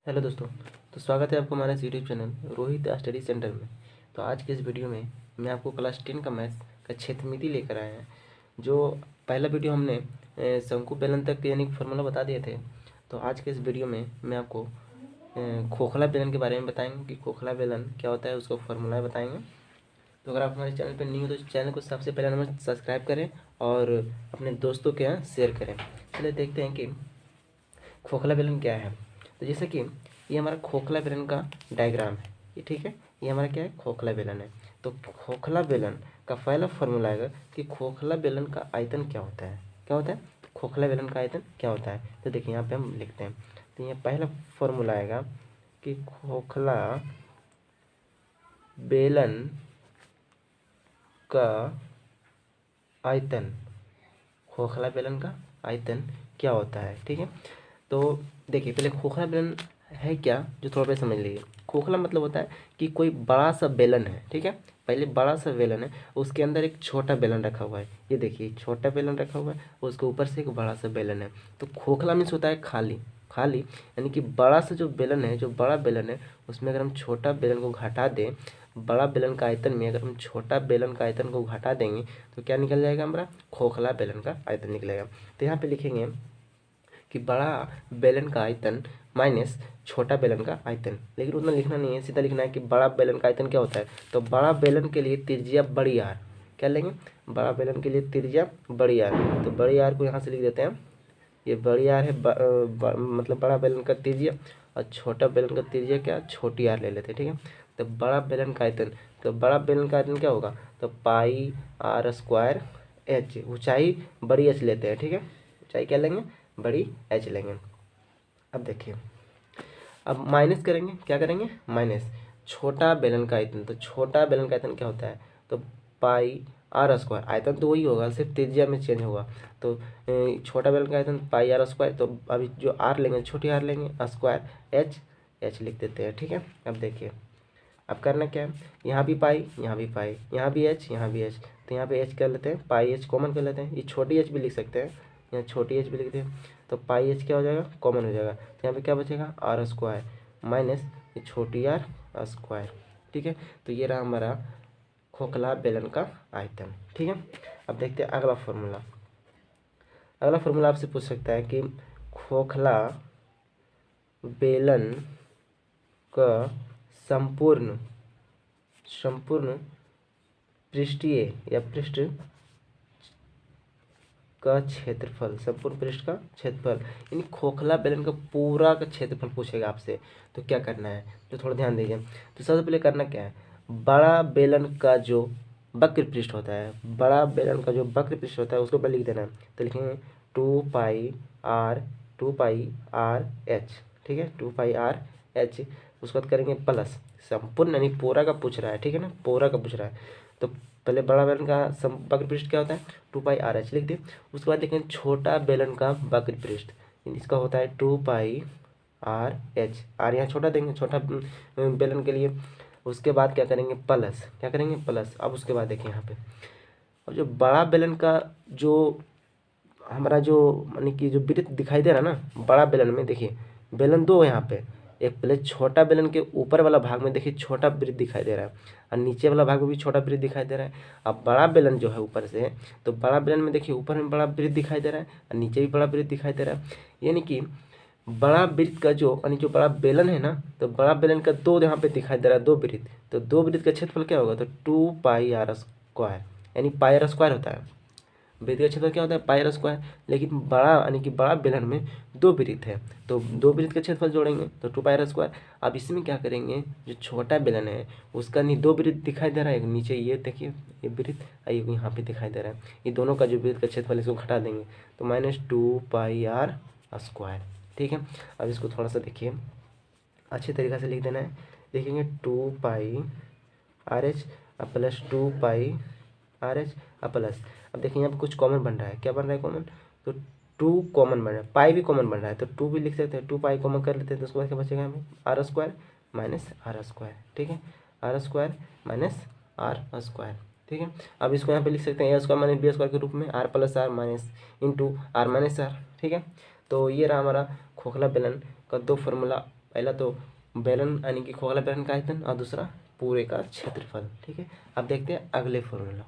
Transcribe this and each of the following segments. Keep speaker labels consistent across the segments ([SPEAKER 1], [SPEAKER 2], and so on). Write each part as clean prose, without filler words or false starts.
[SPEAKER 1] Hello दोस्तों। तो स्वागत है आपको हमारे YouTube channel Rohit study centre में। तो आज के इस वीडियो में मैं आपको क्लास 10 का मैथ्स का क्षेत्रमिति लेकर आए हैं। जो पहला वीडियो हमने शंकु बेलन तक यानी फार्मूला बता दिए थे। तो आज के इस वीडियो में मैं आपको खोखला बेलन के बारे में बताएंगे कि खोखला बेलन क्या होता है, उसको फार्मूला बताएंगे। तो अगर आप हमारे चैनल पर न्यू हो तो चैनल को सबसे पहले नंबर सब्सक्राइब करें और अपने दोस्तों के यहाँ शेयर करें। चलिए देखते हैं कि खोखला बेलन क्या है। तो जैसे कि ये हमारा खोखला बेलन का डायग्राम है, ये ठीक है। ये हमारा क्या है, खोखला बेलन है। तो खोखला बेलन का पहला फॉर्मूला आएगा कि खोखला बेलन का आयतन क्या होता है। क्या होता है, खोखला बेलन का आयतन क्या होता है। तो देखिए यहाँ पे हम लिखते हैं। तो ये पहला फॉर्मूला आएगा कि खोखला बेलन का आयतन, खोखला बेलन का आयतन क्या होता है, ठीक है। तो देखिए पहले खोखला बेलन है क्या, जो थोड़ा सा समझ लीजिए। खोखला मतलब होता है कि कोई बड़ा सा बेलन है, ठीक है। पहले बड़ा सा बेलन है, उसके अंदर एक छोटा बेलन रखा हुआ है। ये देखिए छोटा बेलन रखा हुआ है, उसके ऊपर से एक बड़ा सा बेलन है। तो खोखला मीन्स होता है खाली। खाली यानी कि बड़ा सा जो बेलन है, जो बड़ा बेलन है, उसमें अगर हम छोटा बेलन को घटा दें, बड़ा बेलन का आयतन में अगर हम छोटा बेलन का आयतन को घटा देंगे तो क्या निकल जाएगा, हमारा खोखला बेलन का आयतन निकलेगा। तो यहाँ पे लिखेंगे कि बड़ा बेलन का आयतन माइनस छोटा बेलन का आयतन। लेकिन उतना लिखना नहीं है, सीधा लिखना है कि बड़ा बेलन का आयतन क्या होता है। तो बड़ा बेलन के लिए त्रिज्या बड़ी आर, क्या लेंगे, बड़ा बेलन के लिए त्रिज्या बड़ी आर। तो बड़ी आर को यहाँ से लिख देते हैं। ये बड़ी आर है मतलब बड़ा बेलन का त्रिज्या, और छोटा बेलन का त्रिज्या क्या, छोटी आर ले लेते हैं, ठीक है। तो बड़ा बेलन का आयतन, तो बड़ा बेलन का आयतन क्या होगा, तो पाई आर स्क्वायर एच। ऊंचाई बड़ी एच लेते हैं, ठीक है। ऊंचाई क्या लेंगे, बड़ी एच लेंगे। अब देखिए, अब माइनस करेंगे, क्या करेंगे, माइनस छोटा बेलन का आयतन। तो छोटा बेलन का आयतन क्या होता है, तो पाई आर स्क्वायर। आयतन तो वही होगा, सिर्फ त्रिज्या में चेंज होगा। तो छोटा बेलन का आयतन पाई आर स्क्वायर। तो अभी जो आर लेंगे, छोटी आर लेंगे, स्क्वायर एच, एच लिख देते हैं, ठीक है। अब देखिए, अब करना क्या है, यहाँ भी पाई, यहाँ भी पाई, यहाँ भी एच, यहाँ भी एच। तो यहाँ पे एच कर लेते हैं, पाई एच कॉमन कर लेते हैं। ये छोटी एच भी लिख सकते हैं, यहाँ छोटी एच भी लिखते हैं। तो पाई एच क्या हो जाएगा, कॉमन हो जाएगा। तो यहाँ पे क्या बचेगा, आर स्क्वायर माइनस ये छोटी आर स्क्वायर, ठीक है। तो ये रहा हमारा खोखला बेलन का आयतन, ठीक है। अब देखते हैं अगला फॉर्मूला। अगला फॉर्मूला आपसे पूछ सकता है कि खोखला बेलन का संपूर्ण पृष्ठीय या पृष्ठ का क्षेत्रफल, संपूर्ण पृष्ठ का क्षेत्रफल, यानी खोखला बेलन का पूरा का क्षेत्रफल पूछेगा आपसे। तो क्या करना है, तो थोड़ा ध्यान दीजिए। तो सबसे पहले करना क्या है, बड़ा बेलन का जो वक्र पृष्ठ होता है, बड़ा बेलन का जो वक्र पृष्ठ होता है उसको पहले लिख देना है। तो लिखेंगे 2 पाई आर एच, ठीक है, 2 पाई आर एच। उसके बाद करेंगे प्लस संपूर्ण, यानी पूरा का पूछ रहा है, ठीक है ना, पूरा का पूछ रहा है। तो पहले बड़ा बेलन का वक्र पृष्ठ क्या होता है, 2 पाई आर एच लिख दे। उसके बाद देखें छोटा बेलन का वक्र पृष्ठ, इसका होता है 2 पाई आर एच। आर यहाँ छोटा देंगे, छोटा बेलन के लिए। उसके बाद क्या करेंगे, प्लस, क्या करेंगे, प्लस। अब उसके बाद देखिए यहाँ पे, और जो बड़ा बेलन का जो हमारा जो यानी कि जो वृत्त दिखाई दे रहा है ना, बड़ा बेलन में देखिए बेलन दो है यहाँ पे। एक पहले छोटा बेलन के ऊपर वाला भाग में देखिए छोटा वृत्त दिखाई दे रहा है, और नीचे वाला भाग में भी छोटा वृत्त दिखाई दे रहा है। अब बड़ा बेलन जो है ऊपर से, तो बड़ा बेलन में देखिए ऊपर में बड़ा वृत्त दिखाई दे रहा है और नीचे भी बड़ा वृत्त दिखाई दे रहा है। यानी कि बड़ा वृत्त का जो यानी जो बड़ा बेलन है ना, तो बड़ा बेलन का दो यहाँ पे दिखाई दे रहा है, दो वृत्त। तो दो वृत्त का क्षेत्रफल क्या होगा, तो 2 पाई आर स्क्वायर, यानी पाई आर स्क्वायर होता है। वृत्त का क्षेत्रफल क्या होता है, पाई आर स्क्वायर। लेकिन बड़ा यानी कि बड़ा बेलन में दो वृत्त है, तो दो वृत्त का क्षेत्रफल जोड़ेंगे तो 2 पाई आर स्क्वायर। अब इसमें क्या करेंगे, जो छोटा बेलन है उसका नहीं दो वृत्त दिखाई दे रहा है, एक नीचे ये देखिए ये वृत्त, एक यहाँ पे दिखाई दे रहा है। ये दोनों का जो वृत्त का क्षेत्रफल इसको घटा देंगे तो -2 पाई आर स्क्वायर, ठीक है। अब इसको थोड़ा सा देखिए अच्छे तरीक़ा से लिख देना है। देखेंगे 2 पाई आर एच प्लस 2 पाई आर एच प्लस। अब देखिए यहाँ पे कुछ कॉमन बन रहा है, क्या बन रहा है कॉमन, तो 2 कॉमन बन रहा है, पाई भी कॉमन बन रहा है, तो 2 भी लिख सकते हैं। 2 पाई कॉमन कर लेते हैं तो उसके बाद क्या बचेगा हमें, R square minus R square, ठीक है, R square minus R square, ठीक है। अब इसको यहाँ पे लिख सकते हैं A square minus B square के रूप में, R plus R minus into R minus R, ठीक है। तो ये रहा हमारा खोखला बेलन का दो फार्मूला पहला तो बेलन यानी कि खोखला बेलन का आयतन और दूसरा पूरे का क्षेत्रफल। ठीक है, अब देखते हैं अगले फॉर्मूला।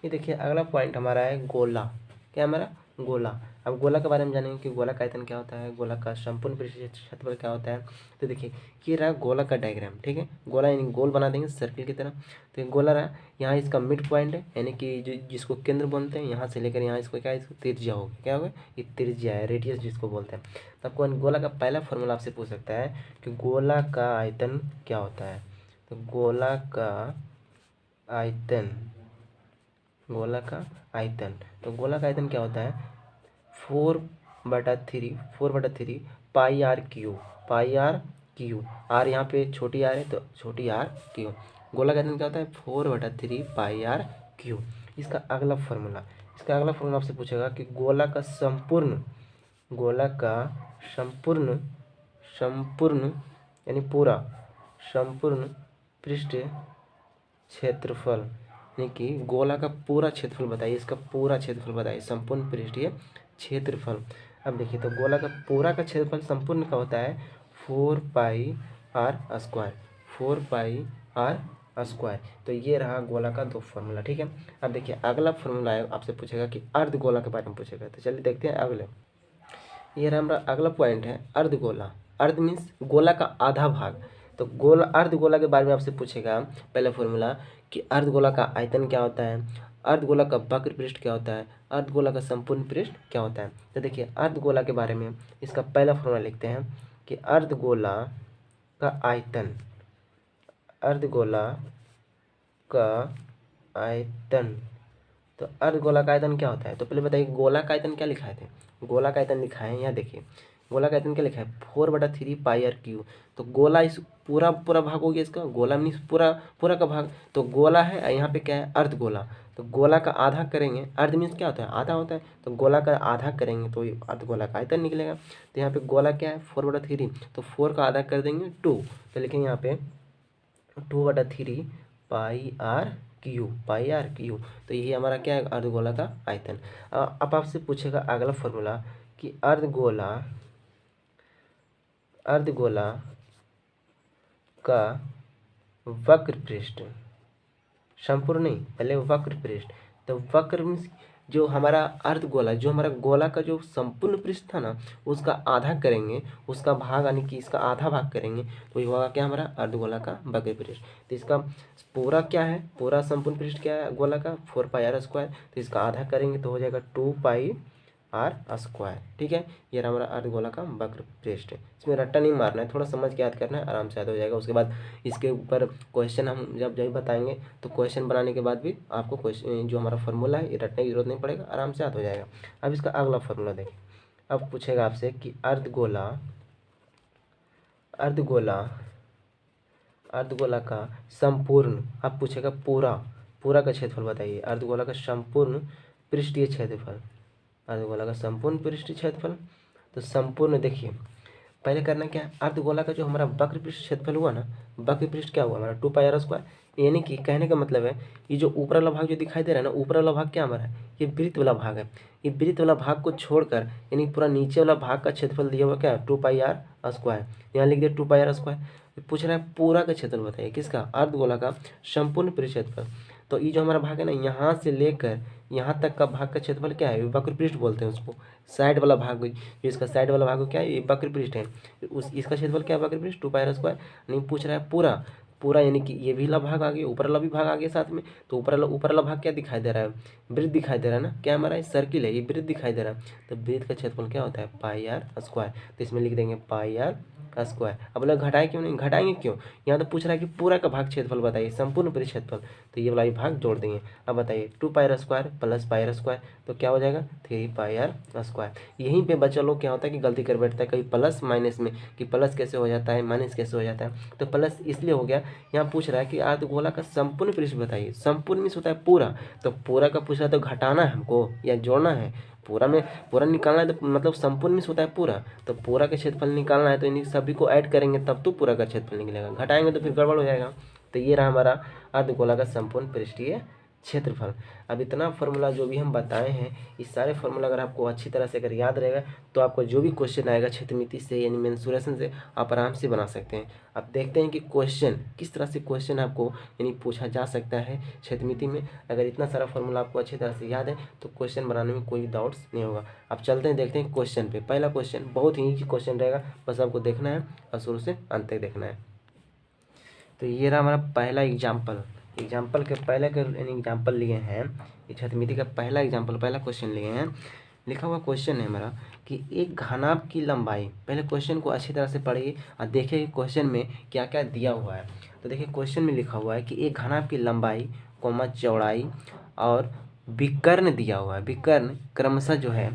[SPEAKER 1] ये देखिए अगला पॉइंट हमारा है गोला। क्या हमारा गोला। अब गोला के बारे में जानेंगे कि गोला का आयतन क्या होता है, गोला का संपूर्ण पृष्ठीय क्षेत्रफल क्या होता है। तो देखिए ये रहा गोला का डायग्राम। ठीक है, गोला यानी गोल बना देंगे सर्किल की तरह। तो ये गोला रहा, यहाँ इसका मिड पॉइंट है यानी कि जिसको केंद्र बोलते हैं, यहाँ से लेकर यहाँ इसको क्या है, इसको त्रिज्या होगा। क्या होगा, ये त्रिज्या है, रेडियस जिसको बोलते हैं। तो आपको गोला का पहला फॉर्मूला आपसे पूछ सकता है कि गोला का आयतन क्या होता है। तो गोला का आयतन, गोला का आयतन, तो गोला का आयतन क्या होता है, 4/3 pi r cube, pi r cube, r यहाँ पे छोटी आर है तो छोटी आर क्यू। गोला का आयतन क्या होता है, 4/3 पाई आर क्यू। इसका अगला फॉर्मूला, इसका अगला फॉर्मूला आपसे पूछेगा कि गोला का संपूर्ण, गोला का संपूर्ण, संपूर्ण यानी पूरा, संपूर्ण पृष्ठीय क्षेत्रफल यानी कि गोला का पूरा क्षेत्रफल बताइए, इसका पूरा क्षेत्रफल बताइए, संपूर्ण पृष्ठीय क्षेत्रफल। अब देखिए तो गोला का पूरा का क्षेत्रफल संपूर्ण का होता है 4πr², 4πr²। तो ये रहा गोला का दो फॉर्मूला। ठीक है, अब देखिए अगला फॉर्मूला है, आपसे पूछेगा कि अर्धगोला के बारे में पूछेगा। तो चलिए देखते हैं अगले। ये रहा हमारा अगला पॉइंट है अर्धगोला। अर्ध मीन्स गोला का आधा भाग। तो गोला, अर्धगोला के बारे में आपसे पूछेगा पहला फॉर्मूला कि अर्धगोला का आयतन क्या होता है, अर्धगोला का वक्र पृष्ठ क्या होता है, अर्धगोला का संपूर्ण पृष्ठ क्या होता है। तो देखिए अर्धगोला के बारे में इसका पहला फॉर्मूला लिखते हैं कि अर्धगोला का आयतन, अर्धगोला का आयतन। तो अर्धगोला का आयतन क्या होता है, तो पहले बताइए गोला का आयतन क्या लिखाए थे। गोला का आयतन लिखा है, यहाँ देखिए गोला का आयतन क्या लिखा है, 4/3 पाई आर क्यू। तो गोला इस पूरा पूरा भाग हो गया इसका, गोला मीन्स पूरा पूरा का भाग। तो गोला है और यहाँ पे क्या है, अर्धगोला। तो गोला का आधा करेंगे, अर्ध मीन्स क्या होता है, आधा होता है। तो गोला का आधा करेंगे तो ये अर्धगोला का आयतन निकलेगा। तो यहाँ पे गोला क्या है 4/3, तो 4 का आधा कर देंगे 2, तो लिखेंगे यहाँ पे 2/3 pi r cube, pi r cube. तो यही हमारा क्या है, अर्धगोला का आयतन। अब आपसे पूछेगा अगला फॉर्मूला कि अर्धगोला, अर्धगोला का वक्र पृष्ठ, संपूर्ण नहीं, पहले वक्र पृष्ठ। तो वक्र मीन्स जो हमारा अर्धगोला, जो हमारा गोला का जो संपूर्ण पृष्ठ था ना, उसका आधा करेंगे, उसका भाग यानी कि इसका आधा भाग करेंगे तो ये होगा क्या, हमारा अर्धगोला का वक्र पृष्ठ। तो इसका पूरा क्या है, पूरा संपूर्ण पृष्ठ क्या है गोला का, 4πr²। तो इसका आधा करेंगे तो हो जाएगा 2πr²। ठीक है, ये रहा हमारा अर्धगोला का वक्र पृष्ठ। इसमें रट्टा नहीं मारना है, थोड़ा समझ के याद करना है, आराम से याद हो जाएगा। उसके बाद इसके ऊपर क्वेश्चन हम जब बताएंगे तो क्वेश्चन बनाने के बाद भी आपको क्वेश्चन जो हमारा फॉर्मूला है ये रटने की जरूरत नहीं पड़ेगा, आराम से याद हो जाएगा। अब इसका अगला फॉर्मूला देखिए। अब पूछेगा आपसे कि अर्धगोला, अर्धगोला, अर्धगोला का संपूर्ण, अब पूछेगा पूरा, पूरा का क्षेत्रफल बताइए, अर्धगोला का संपूर्ण पृष्ठीय क्षेत्रफल, अर्धगोला का संपूर्ण पृष्ठीय क्षेत्रफल। तो संपूर्ण देखिए पहले करना क्या है, अर्धगोला का जो हमारा वक्र पृष्ठ क्षेत्रफल हुआ ना, वक्र पृष्ठ क्या हुआ हमारा 2πr²। यानी कि कहने का मतलब है ये जो ऊपर वाला भाग जो दिखाई दे रहा है ना, ऊपर वाला भाग क्या हमारा है, ये वृत्त वाला भाग है। ये वृत्त वाला भाग को छोड़कर यानी पूरा नीचे वाला भाग का क्षेत्रफल दिया हुआ क्या है 2πr²। यहाँ लिख दिया 2πr²। पूछ रहा है पूरा का क्षेत्रफल बताइए, किसका, अर्धगोला का संपूर्ण पृष्ठ क्षेत्रफल। तो ये जो हमारा भाग है ना, यहाँ से लेकर यहाँ तक का भाग का क्षेत्रफल क्या है, वक्र पृष्ठ बोलते हैं उसको। साइड वाला भाग जो इसका साइड वाला भाग क्या है, ये वक्र पृष्ठ है। इसका क्षेत्रफल क्या है, वक्र पृष्ठ 2πr²। नहीं पूछ रहा है पूरा, पूरा यानी कि ये भी वाला भाग आ गया, ऊपर वाला भी भाग आ गया साथ में। तो ऊपर वाला भाग क्या दिखाई दे रहा है, वृत्त दिखाई दे रहा है ना, क्या हमारा सर्किल है, ये वृत्त दिखाई दे रहा है। तो वृत्त का क्षेत्रफल क्या होता है πr²। तो इसमें लिख देंगे πr²। अब लोग घटाए क्यों नहीं, घटाएंगे क्यों, यहाँ तो पूछ रहा है कि पूरा का भाग क्षेत्रफल बताइए, संपूर्ण पृष्ठ क्षेत्रफल। तो ये वाला भाग जोड़ देंगे। अब बताइए 2πr² + πr², तो क्या हो जाएगा 3πr²। यहीं पे बच्चा लोग क्या होता है कि गलती कर बैठता है कभी प्लस माइनस में, कि प्लस कैसे हो जाता है माइनस कैसे हो जाता है। तो प्लस इसलिए हो गया, यहाँ पूछ रहा है कि अर्धगोला का संपूर्ण पृष्ठ बताइए, संपूर्ण मीन्स होता है पूरा। तो पूरा का पूछ रहा है तो घटाना है हमको या जोड़ना है, पूरा में पूरा निकालना है तो मतलब संपूर्ण मीन्स होता है पूरा। तो पूरा का क्षेत्रफल निकालना है तो इन सभी को ऐड करेंगे तब तो पूरा का क्षेत्रफल निकलेगा, घटाएंगे तो फिर गड़बड़ हो जाएगा। तो ये रहा हमारा अर्धगोला का संपूर्ण पृष्ठीय क्षेत्रफल। अब इतना फार्मूला जो भी हम बताए हैं, इस सारे फार्मूला अगर आपको अच्छी तरह से अगर याद रहेगा तो आपको जो भी क्वेश्चन आएगा क्षेत्रमिति से यानी मेंसुरेशन से आप आराम से बना सकते हैं। अब देखते हैं कि क्वेश्चन किस तरह से क्वेश्चन आपको यानी पूछा जा सकता है क्षेत्रमिति में। अगर इतना सारा फार्मूला आपको अच्छी तरह से याद है तो क्वेश्चन बनाने में कोई डाउट्स नहीं होगा। अब चलते हैं देखते हैं क्वेश्चन पे। पहला क्वेश्चन बहुत ही ईजी क्वेश्चन रहेगा, बस आपको देखना है और शुरू से अंत तक देखना है। तो ये रहा हमारा पहला एग्जाम्पल के पहले के एग्जाम्पल लिए हैं, क्षेत्रमिति का पहला एग्जाम्पल, पहला क्वेश्चन लिए हैं। लिखा हुआ क्वेश्चन है हमारा कि एक घनाभ की लंबाई, पहले क्वेश्चन को अच्छी तरह से पढ़िए और देखिए क्वेश्चन में क्या क्या दिया हुआ है। तो देखिए क्वेश्चन में लिखा हुआ है कि एक घनाभ की लंबाई चौड़ाई और विकर्ण दिया हुआ है। विकर्ण क्रमशः जो है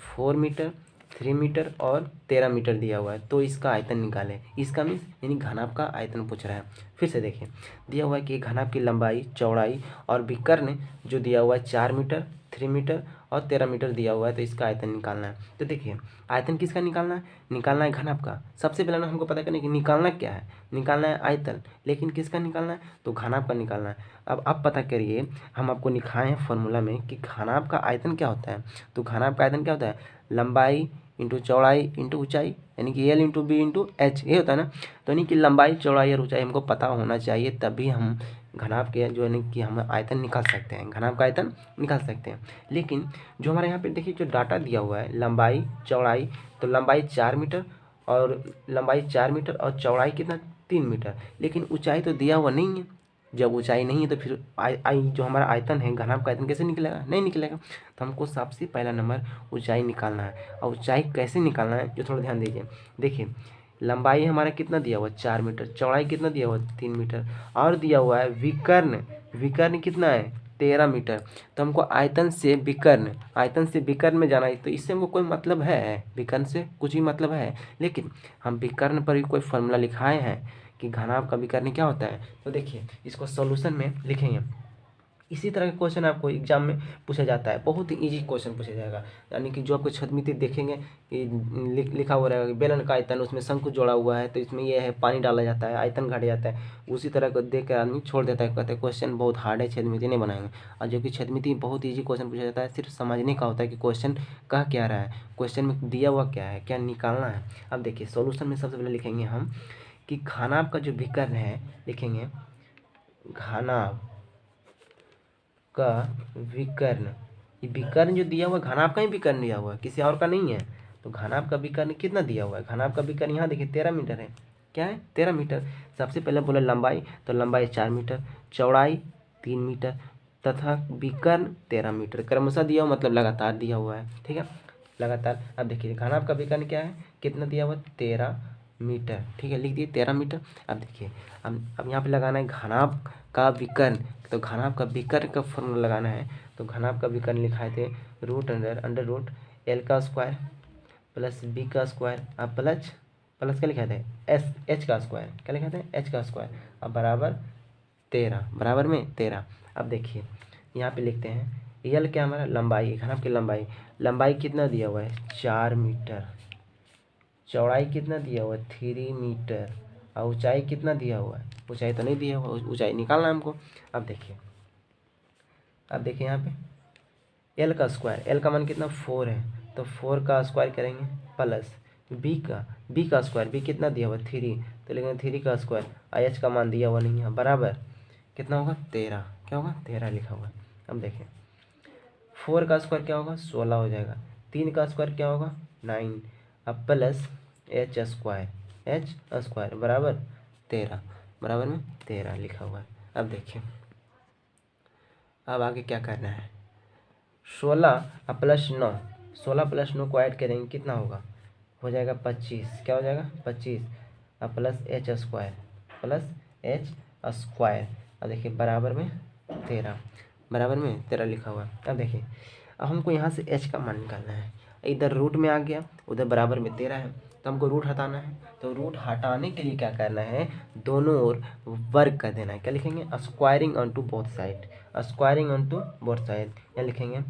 [SPEAKER 1] 4 मीटर, 3 मीटर और 13 मीटर दिया हुआ है। तो इसका आयतन निकालें। इसका मीन्स यानी घनाभ का आयतन पूछ रहा है। फिर से देखिए दिया हुआ है कि घनाभ की लंबाई चौड़ाई और विकर्ण जो दिया हुआ है 4 मीटर, 3 मीटर और 13 मीटर दिया हुआ है। तो इसका आयतन निकालना है। तो देखिए आयतन किसका निकालना है? निकालना है घनाभ का। सबसे पहले ना हमको पता करना है कि निकालना क्या है। निकालना है आयतन, लेकिन किसका निकालना है? तो घनाभ का निकालना है। अब आप पता करिए, हम आपको लिखाए हैं फॉर्मूला में कि घनाभ का आयतन क्या होता है। तो घनाभ का आयतन क्या होता है? लंबाई इंटू चौड़ाई इंटू ऊंचाई, यानी कि L into B into H, ये होता है ना। तो यानी कि लंबाई चौड़ाई और ऊंचाई हमको पता होना चाहिए, तभी हम घनाभ के जो है कि हम आयतन निकाल सकते हैं, घनाभ का आयतन निकाल सकते हैं। लेकिन जो हमारे यहाँ पे देखिए जो डाटा दिया हुआ है लंबाई चौड़ाई, तो लंबाई 4 मीटर और लंबाई 4 मीटर और चौड़ाई कितना 3 मीटर, लेकिन ऊंचाई तो दिया हुआ नहीं है। जब ऊंचाई नहीं है तो फिर जो हमारा आयतन है घनाभ का आयतन कैसे निकलेगा? नहीं निकलेगा। तो हमको सबसे पहला नंबर ऊंचाई निकालना है। और ऊंचाई कैसे निकालना है जो थोड़ा ध्यान दीजिए। देखिए लंबाई हमारा कितना दिया हुआ है 4 मीटर, चौड़ाई कितना दिया हुआ है 3 मीटर और दिया हुआ है विकर्ण, विकर्ण कितना है 13 मीटर। तो हमको आयतन से विकर्ण में जाना है। तो इससे हमको कोई मतलब है? विकर्ण से कुछ भी मतलब है, लेकिन हम विकर्ण पर भी कोई फॉर्मूला लिखाए हैं कि घनाभ का विकर्ण क्या होता है। तो देखिए इसको सॉल्यूशन में लिखेंगे। इसी तरह का क्वेश्चन आपको एग्जाम में पूछा जाता है, बहुत ही इजी क्वेश्चन पूछा जाएगा। यानी कि जो आपको क्षेत्रमिति देखेंगे कि लिखा हुआ रहेगा कि बेलन का आयतन, उसमें शंकु जोड़ा हुआ है, तो इसमें यह है पानी डाला जाता है, आयतन घट जाता है। उसी तरह को देख कर आदमी छोड़ देता है, कहते हैं क्वेश्चन बहुत हार्ड है, क्षेत्रमिति नहीं बनाएंगे। और जो कि क्षेत्रमिति बहुत ईजी क्वेश्चन पूछा जाता है, सिर्फ समझने का होता है कि क्वेश्चन कह क्या रहा है, क्वेश्चन में दिया हुआ क्या है, क्या निकालना है। अब देखिए सोल्यूशन में सबसे पहले लिखेंगे हम कि घनाभ का जो विकर्ण है, लिखेंगे घनाभ का विकर्ण। ये विकर्ण जो दिया हुआ है घनाभ का ही विकर्ण दिया हुआ है, किसी और का नहीं है। तो घनाभ का विकर्ण कितना दिया हुआ है? घनाभ का विकर्ण यहाँ देखिए 13 मीटर है। क्या है? 13 मीटर। सबसे पहले बोले लंबाई, तो लंबाई 4 मीटर, चौड़ाई 3 मीटर तथा विकर्ण 13 मीटर। क्रमशः दिया हुआ मतलब लगातार दिया हुआ है, ठीक है, लगातार। अब देखिए घनाभ का विकर्ण क्या है, कितना दिया हुआ? 13 मीटर, ठीक है, लिख दिए 13 मीटर। अब देखिए अब यहाँ पे लगाना है घनाभ का विकर्ण। तो घनाभ का विकर्ण का फॉर्मूला लगाना है। तो घनाभ का विकर्ण लिखाए थे अंडर रूट एल का स्क्वायर प्लस बी का स्क्वायर अब प्लस क्या लिखा थे एच का स्क्वायर, क्या लिखा थे एच का स्क्वायर, अब बराबर 13, बराबर में 13। अब देखिए यहाँ पे लिखते हैं एल क्या हमारा लंबाई, घनाभ की लंबाई कितना दिया हुआ है 4 मीटर, चौड़ाई कितना दिया हुआ है 3 मीटर और ऊंचाई कितना दिया हुआ है? ऊंचाई तो नहीं दिया हुआ, ऊंचाई निकालना है हमको। अब देखिए यहाँ पे एल का स्क्वायर, एल का मान कितना 4 है, तो 4 का स्क्वायर करेंगे प्लस बी का स्क्वायर, बी कितना दिया हुआ 3, तो लेकिन 3 का स्क्वायर, एच का मान दिया हुआ नहीं है, बराबर कितना होगा 13, क्या होगा 13 लिखा हुआ है। अब देखिए 4 का स्क्वायर क्या होगा 16 हो जाएगा, 3 का स्क्वायर क्या होगा 9, अब प्लस एच स्क्वायर बराबर 13, बराबर में 13 लिखा हुआ है। अब देखिए अब आगे क्या करना है, 16 प्लस 9, 16 प्लस 9 को ऐड करेंगे कितना होगा, हो जाएगा 25, क्या हो जाएगा 25, अब प्लस एच स्क्वायर, अब देखिए बराबर में 13 लिखा हुआ है। अब देखिए अब हमको यहाँ से एच का मान निकालना है, इधर रूट में आ गया, उधर बराबर में 13 है, तो हमको रूट हटाना है। तो रूट हटाने के लिए क्या करना है, दोनों ओर वर्ग कर देना है। क्या लिखेंगे, squaring on to both side, squaring on to both side, क्या लिखेंगे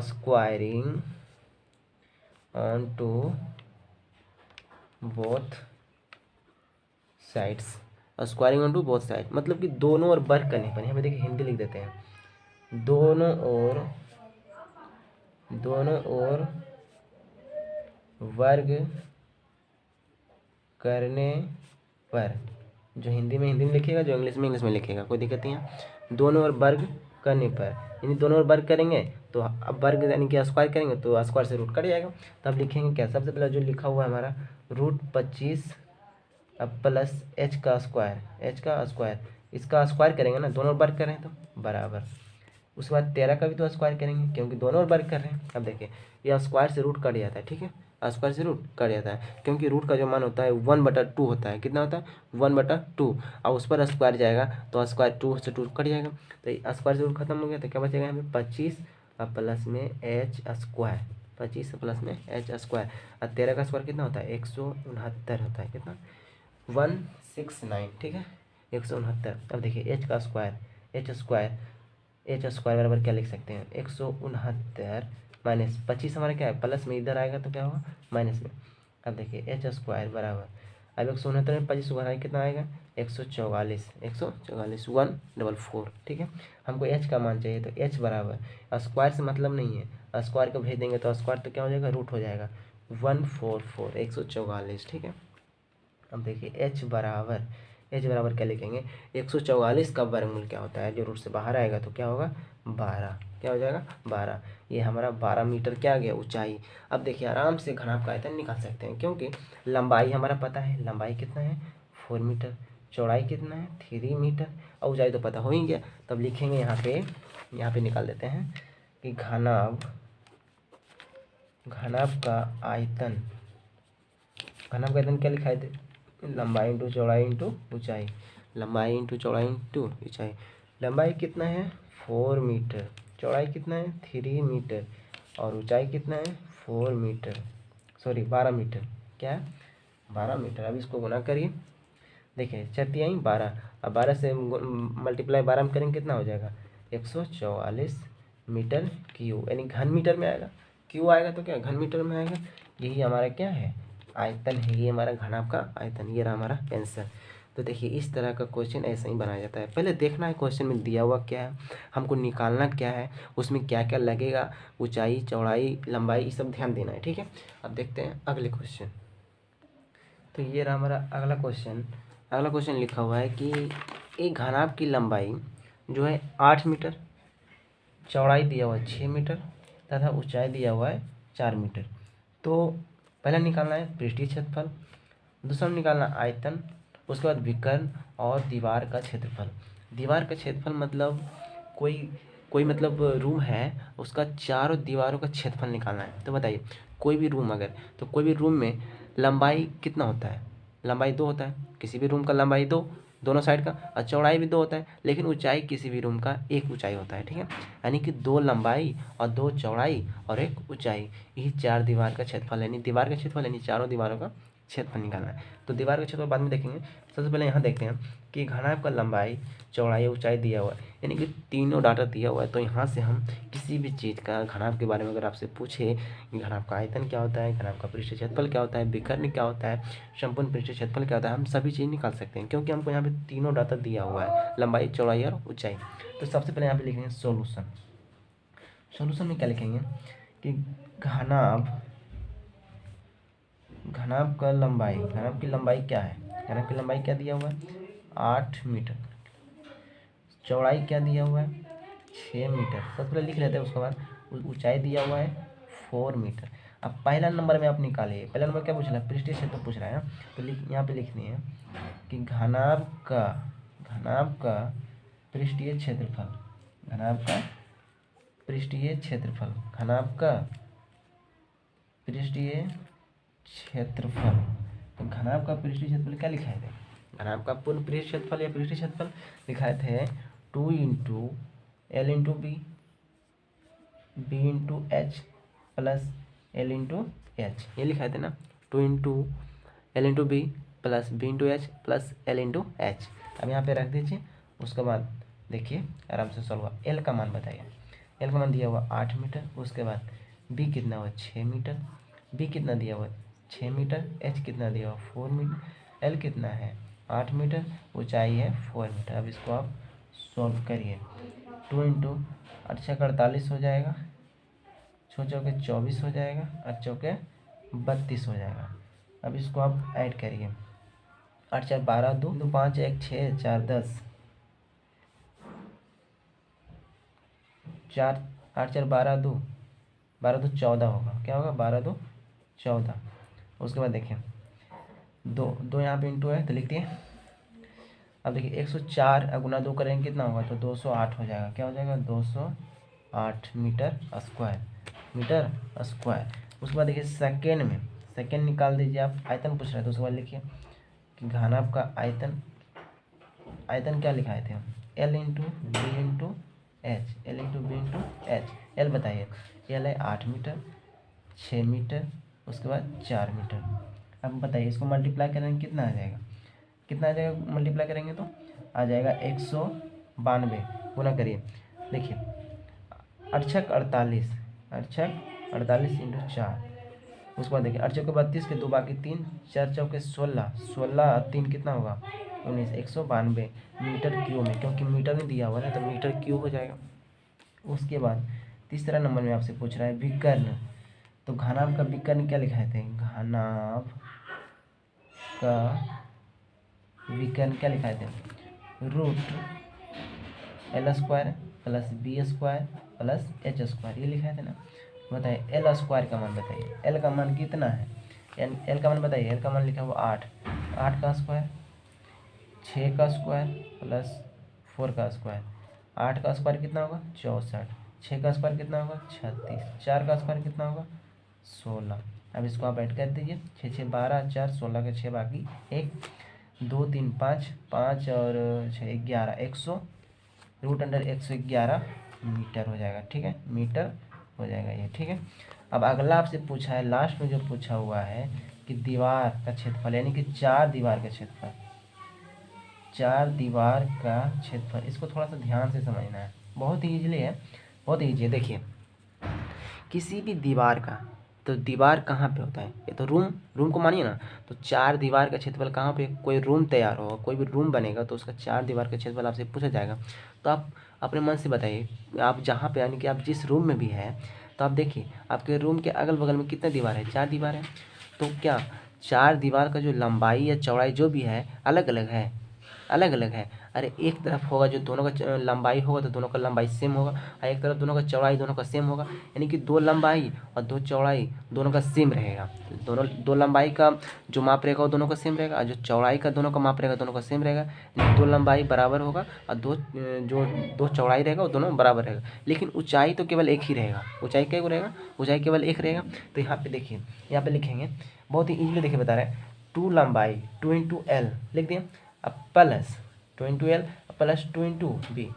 [SPEAKER 1] squaring on to both sides, squaring on to both side मतलब कि दोनों ओर वर्ग करने पर, यहाँ पे देखिए हिंदी लिख देते हैं, दोनों ओर वर्ग करने पर, जो हिंदी में लिखेगा, जो इंग्लिश में लिखेगा, कोई दिक्कत नहीं है। दोनों ओर वर्ग करने पर, यानी दोनों ओर वर्ग करेंगे तो अब वर्ग यानी कि स्क्वायर करेंगे तो स्क्वायर से रूट कट जाएगा। तो अब लिखेंगे क्या, सबसे पहले जो लिखा हुआ है हमारा √25 अब प्लस h का स्क्वायर, इसका स्क्वायर करेंगे ना, दोनों वर्ग कर रहे हैं तो बराबर, उसके बाद 13 का भी तो स्क्वायर करेंगे क्योंकि दोनों वर्ग कर रहे हैं। अब देखिए ये स्क्वायर से रूट कट जाता है, ठीक है, स्क्वायर से रूट कट जाता है क्योंकि रूट का जो मान होता है 1/2 होता है। कितना होता है 1/2, और उस पर स्क्वायर जाएगा तो स्क्वायर 2 से 2 कट जाएगा, तो स्क्वायर से रूट खत्म हो गया तो क्या बचेगा हमें 25 और प्लस में h स्क्वायर, 25 प्लस में h स्क्वायर, और 13 का स्क्वायर कितना होता है 169 होता है, कितना 169, ठीक है 169। अब देखिए h स्क्वायर बराबर क्या लिख सकते हैं 169 माइनस 25 हमारा क्या है प्लस में, इधर आएगा तो क्या होगा माइनस में। अब देखिए h स्क्वायर बराबर, अब 169 में 25 घटाएंगे कितना आएगा 144 144, ठीक है। हमको h का मान चाहिए तो h बराबर, स्क्वायर से मतलब नहीं है, स्क्वायर को भेज देंगे तो स्क्वायर तो क्या हो जाएगा रूट हो जाएगा 144 144, ठीक है। अब देखिए h बराबर क्या लिखेंगे 144 का वर्गमूल क्या होता है, जो रूट से बाहर आएगा तो क्या होगा 12, क्या हो जाएगा 12, ये हमारा 12 मीटर क्या आ गया ऊंचाई। अब देखिए आराम से घनाभ का आयतन निकाल सकते हैं क्योंकि लंबाई हमारा पता है, लंबाई कितना है 4 मीटर, चौड़ाई कितना है 3 मीटर, और ऊंचाई तो पता हो ही गया। तब लिखेंगे यहाँ पे निकाल देते हैं कि घनाभ का आयतन क्या लिखा है, लंबाई इंटू चौड़ाई इंटू ऊंचाई, लंबाई इंटू चौड़ाई इंटू ऊंचाई। लंबाई कितना है 4 मीटर, चौड़ाई कितना है 3 मीटर, और ऊंचाई कितना है 4 मीटर, सॉरी 12 मीटर, क्या है 12 मीटर। अब इसको गुना करिए, देखिए 4×3 12, अब 12 से मल्टीप्लाई 12 में करेंगे कितना हो जाएगा 144 मीटर क्यूब, यानी घन मीटर में आएगा, क्यू आएगा तो क्या घन मीटर में आएगा। यही हमारा क्या है आयतन है, ये हमारा घनाभ का आयतन, ये रहा हमारा आंसर। तो देखिए इस तरह का क्वेश्चन ऐसे ही बनाया जाता है, पहले देखना है क्वेश्चन में दिया हुआ क्या है, हमको निकालना क्या है, उसमें क्या क्या लगेगा, ऊंचाई चौड़ाई लंबाई, ये सब ध्यान देना है, ठीक है। अब देखते हैं अगले क्वेश्चन। तो ये रहा हमारा अगला क्वेश्चन लिखा हुआ है कि एक घनाभ की लंबाई जो है 8 मीटर, चौड़ाई दिया हुआ है 6 मीटर तथा ऊंचाई दिया हुआ है 4 मीटर। तो पहला निकालना है पृष्ठीय क्षेत्रफल, दूसरा निकालना आयतन, उसके बाद विकर्ण और दीवार का क्षेत्रफल। दीवार का क्षेत्रफल मतलब कोई मतलब रूम है, उसका चारों दीवारों का क्षेत्रफल निकालना है। तो बताइए कोई भी रूम अगर, तो कोई भी रूम में लंबाई कितना होता है, लंबाई 2 होता है, किसी भी रूम का लंबाई 2 दोनों साइड का, और चौड़ाई भी 2 होता है, लेकिन ऊंचाई किसी भी रूम का 1 ऊंचाई होता है, ठीक है। यानी कि 2 लंबाई और 2 चौड़ाई और 1 ऊंचाई, यही 4 दीवार का क्षेत्रफल, यानी दीवार का क्षेत्रफल यानी चारों दीवारों का क्षेत्रफल निकालना है। तो दीवार का क्षेत्रफल बाद में देखेंगे, सबसे पहले यहाँ देखते हैं कि घनाभ का लंबाई चौड़ाई ऊंचाई दिया हुआ है, यानी कि तीनों डाटा दिया हुआ है। तो यहाँ से हम किसी भी चीज़ का घनाभ के बारे में अगर आपसे पूछे कि घनाभ का आयतन क्या होता है, घनाभ का पृष्ठीय क्षेत्रफल क्या होता है, विकर्ण क्या होता है, संपूर्ण पृष्ठीय क्षेत्रफल क्या होता है, हम सभी चीज़ निकाल सकते हैं क्योंकि हमको यहाँ पे तीनों डाटा दिया हुआ है, लंबाई चौड़ाई और ऊंचाई। तो सबसे पहले यहाँ पे लिखेंगे सोल्यूशन में क्या लिखेंगे कि घनाभ की लंबाई क्या है, घनाभ की लंबाई क्या दिया हुआ है 8 मीटर, चौड़ाई क्या दिया हुआ है 6 मीटर, सबसे पहले लिख लेते हैं, उसके बाद ऊंचाई दिया हुआ है 4 मीटर। अब पहला नंबर में आप निकालिए, पहला नंबर क्या पूछ रहा है पृष्ठीय क्षेत्रफल पूछ रहा है ना, तो यहाँ पे लिखनी है कि घनाभ का पृष्ठीय क्षेत्रफल, घनाभ का पृष्ठीय क्षेत्रफल तो घनाभ का पृष्ठीय क्षेत्रफल क्या लिखा है, घनाभ का पूर्ण पृष्ठीय क्षेत्रफल या पृष्ठीय क्षेत्रफल लिखाए थे 2 into L into B into H plus L into H, ये लिखाए थे ना 2 into L into B plus B into H plus L into H. अब यहाँ पे रख दीजिए, उसके बाद देखिए आराम से सॉल्व हुआ। एल का मान बताइए, एल का मान दिया हुआ 8 मीटर, उसके बाद बी कितना हुआ 6 मीटर, बी कितना दिया हुआ 6 मीटर, एच कितना दिया हुआ 4 मीटर, एल कितना है 8 मीटर, ऊंचाई है 4 मीटर। अब इसको आप सॉल्व करिए, 2 इंटू 8×48 हो जाएगा, 6×4 = 24 हो जाएगा, 8×4 = 32 हो जाएगा। अब इसको आप ऐड करिए, 8×4 = 12, 2 2 5 1 6 4 10, 4 8×4 = 12, 2 12 2 14 होगा, क्या होगा 12 2 14। उसके बाद देखिए दो यहाँ पे इंटू है तो लिख दिए। अब देखिए 104 गुना 2 करेंगे कितना होगा, तो 208 हो जाएगा, क्या हो जाएगा 208 मीटर स्क्वायर, मीटर स्क्वायर। उसके बाद देखिए सेकेंड निकाल दीजिए आप, आयतन पूछ रहे थे। तो उसके बाद लिखिए कि घनाभ का आयतन क्या लिखाए थे हम, L into B into H, L into B into H. L बताइए, L है 8 मीटर, 6 मीटर, उसके बाद 4 मीटर। अब बताइए इसको मल्टीप्लाई करेंगे कितना आ जाएगा, कितना आ जाएगा मल्टीप्लाई करेंगे तो आ जाएगा 192। गुना करिए, देखिए 8×48, 8×48 इंटू 4। उसके बाद देखिए 8×4 = 32 के 2 बाकी 3, 4×4 = 16, 16 और 3 कितना होगा 19, 192 मीटर क्यूब में, क्योंकि मीटर नहीं दिया हुआ है तो मीटर क्यूब हो जाएगा। उसके बाद तीसरा नंबर में आपसे पूछ रहा है विकर्ण, तो घनाभ का विकर्ण क्या लिखाए थे, घनाभ का विकर्ण क्या लिखाए थे, √L² + B² + H², ये लिखाए थे ना। बताइए L² का मान बताइए, L का मान कितना है, L का मान बताइए। L का मान लिखा हुआ 8, 8 का स्क्वायर, 6 का स्क्वायर प्लस 4 का स्क्वायर। 8 का स्क्वायर कितना होगा 64, 6 का स्क्वायर कितना होगा 36, 4 का स्क्वायर कितना होगा 16। अब इसको आप ऐड कर दीजिए, 6 6 12, 4 16 के 6 बाकी 1 2 3 5 5 और 6 11, 100 √111 मीटर हो जाएगा। ठीक है, मीटर हो जाएगा ये। ठीक है, अब अगला आपसे पूछा है, लास्ट में जो पूछा हुआ है कि दीवार का क्षेत्रफल, यानी कि 4 दीवार का क्षेत्रफल, 4 दीवार का क्षेत्रफल। इसको थोड़ा सा ध्यान से समझना है, बहुत ही ईजिली है, बहुत ईजी है। देखिए किसी भी दीवार का, तो दीवार कहाँ पे होता है, ये तो रूम को मानिए ना, तो 4 दीवार का क्षेत्रफल कहाँ पे, कोई रूम तैयार होगा, कोई भी रूम बनेगा तो उसका 4 दीवार का क्षेत्रफल आपसे पूछा जाएगा। तो आप अपने मन से बताइए, आप जहाँ पे यानी कि आप जिस रूम में भी है, तो आप देखिए आपके रूम के अगल बगल में कितने दीवार है, 4 दीवार है। तो क्या 4 दीवार का जो लंबाई या चौड़ाई जो भी है अलग अलग है, अलग अलग है। अरे एक तरफ होगा जो दोनों का लंबाई होगा तो दोनों का लंबाई सेम होगा, और एक तरफ दोनों का चौड़ाई दोनों का सेम होगा, यानी कि 2 लंबाई और 2 चौड़ाई दोनों का सेम रहेगा। दोनों 2 लंबाई का जो माप रहेगा वो दोनों का सेम रहेगा, और जो चौड़ाई का दोनों का माप रहेगा दोनों का सेम रहेगा। 2 लंबाई बराबर होगा और दो चौड़ाई रहेगा वो दोनों बराबर रहेगा, लेकिन ऊंचाई तो केवल एक ही रहेगा। ऊंचाई क्या रहेगा, ऊंचाई केवल एक रहेगा। तो यहाँ पे देखिए, यहाँ पे लिखेंगे बहुत ही इजीली, देखिए बता रहे हैं 2 लंबाई 2 इंटू एल लिख दिए, अब plus 2 into L plus 2 into B.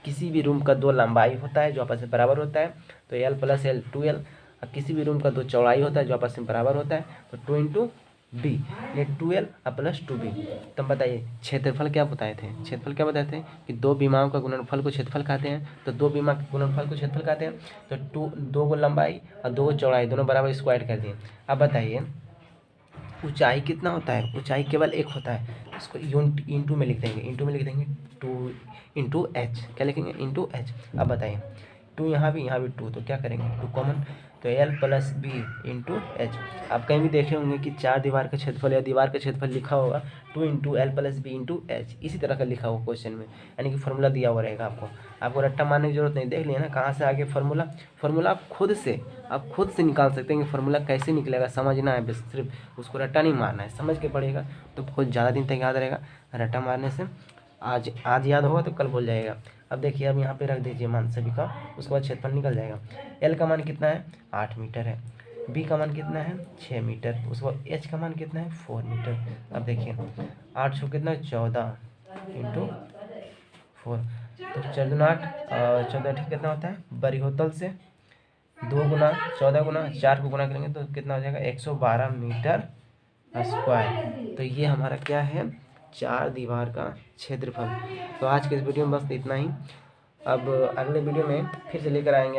[SPEAKER 1] किसी भी रूम का 2 लंबाई होता है जो आपस में बराबर होता है तो एल प्लस एल 2L, और किसी भी रूम का 2 चौड़ाई होता है जो आपस में बराबर होता है तो 2 इंटू बी, ये 2L प्लस 2B। तो बताइए क्षेत्रफल क्या बताए थे, क्षेत्रफल क्या बताए थे कि 2 विमाओं का गुणनफल को क्षेत्रफल कहते हैं, तो 2 विमा के गुणनफल को क्षेत्रफल कहते हैं। तो 2 को लंबाई और 2 को चौड़ाई दोनों बराबर, इसको ऐड कर दिए। अब बताइए ऊंचाई कितना होता है, ऊंचाई केवल एक होता है, इसको इंटू में लिख देंगे, इंटू में लिख देंगे 2 इंटू एच, क्या लिखेंगे इंटू एच। अब बताइए 2 यहाँ भी 2, तो क्या करेंगे 2 कॉमन, तो L plus B into H. आप कहीं भी देखे होंगे कि 4 दीवार का क्षेत्रफल या दीवार का क्षेत्रफल लिखा होगा 2 into L plus B into H, इसी तरह का लिखा होगा क्वेश्चन में, यानी कि फॉर्मूला दिया हुआ रहेगा। आपको रट्टा मारने की जरूरत नहीं, देख लिया ना कहाँ से आगे फार्मूला आप खुद से निकाल सकते हैं कि फार्मूला कैसे निकलेगा, समझना है बस, सिर्फ उसको रट्टा नहीं मारना है, समझ के पड़ेगा तो बहुत ज़्यादा दिन तक याद रहेगा। रट्टा मारने से आज याद होगा तो कल भूल जाएगा। अब देखिए, अब यहाँ पे रख दीजिए मान सभी का, उसके बाद क्षेत्रफल निकल जाएगा। एल का मान कितना है 8 मीटर है, बी का मान कितना है 6 मीटर, उसके बाद एच का मान कितना है 4 मीटर। अब देखिए 8 सौ कितना 14 इंटू 4, तो 14 8 14 ठीक कितना होता है, बड़ी होतल से 2 गुना 14 गुना 4 को गुना करेंगे तो कितना हो जाएगा 112 मीटर स्क्वायर। तो ये हमारा क्या है 4 दीवार का क्षेत्रफल। तो आज के इस वीडियो में बस इतना ही। अब अगले वीडियो में फिर से लेकर आएंगे आप।